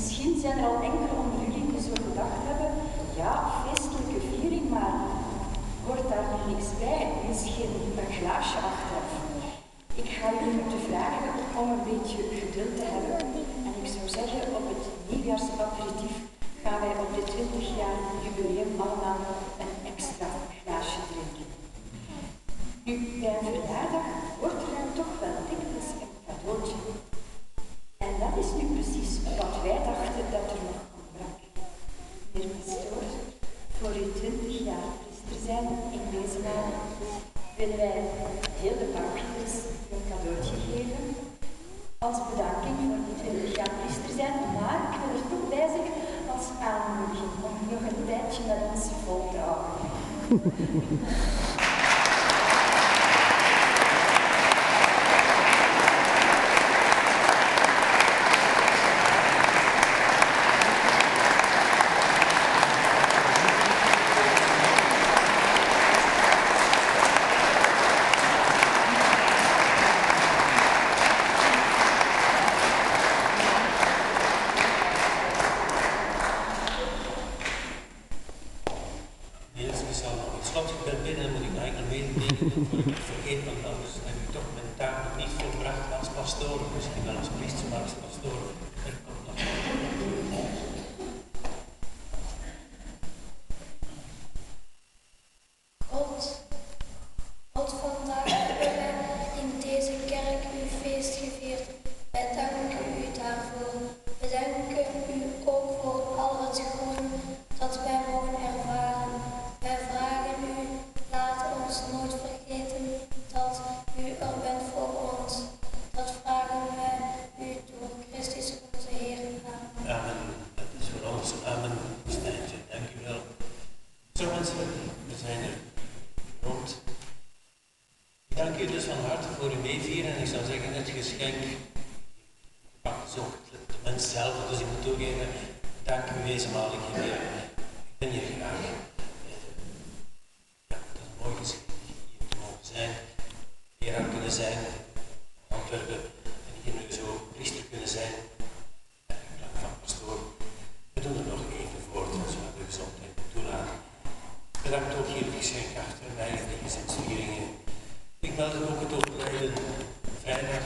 misschien zijn er al enkele onder jullie die zo gedacht hebben, ja, feestelijke viering, maar hoort daar nog niks bij, misschien een glaasje achteraf. Ik ga jullie moeten vragen om een beetje geduld te hebben en ik zou zeggen, op het nieuwjaarsaperitief gaan wij op dit 20 jaar jubileum allemaal een extra glaasje drinken. Nu, bij een verjaardag wordt er dan toch wel dikwijls een cadeautje. En dat is nu precies wat wij dachten dat er nog ontbrak. Meneer Pastoor, voor uw 20 jaar priester zijn in deze maand willen wij heel de bankers een cadeautje geven als bedanking voor die 20 jaar priester zijn, maar ik wil er toch bij zeggen als aanmoediging om nog een tijdje met ons vol te houden. Vergeet, want anders heb ik toch mijn taak nog niet volbracht als pastoor, misschien wel als priester, maar als pastoor. Er komt nog. God, vandaag hebben wij in deze kerk uw feest gevierd. Wij danken u daarvoor. We danken u ook voor al het goede dat wij mogen ervaren. Wij vragen u, laat ons nooit vergeten dat u er bent voor ons. Dat vragen wij u door Christus onze Heer. Amen. Dat is voor ons. Amen. Stijntje, dank u wel. Zo mensen, we zijn er rond. Ik dank u dus van harte voor uw meevieren en ik zou zeggen het geschenk. Ja, het is ook de mens zelf, dus ik moet toegeven, dank u wezenmalig Heer. Ik ben hier graag. Ja, dat is een mooi geschenk hier te mogen zijn, leraar kunnen zijn in Antwerpen en hier nu zo priester kunnen zijn. En ik dank van pastoor. We doen er nog even voort als we de gezondheid toelaten. Bedankt ook hier het geschenk achter mij en de gezinsvieringen. Ik meld ook het overlijden vrijdag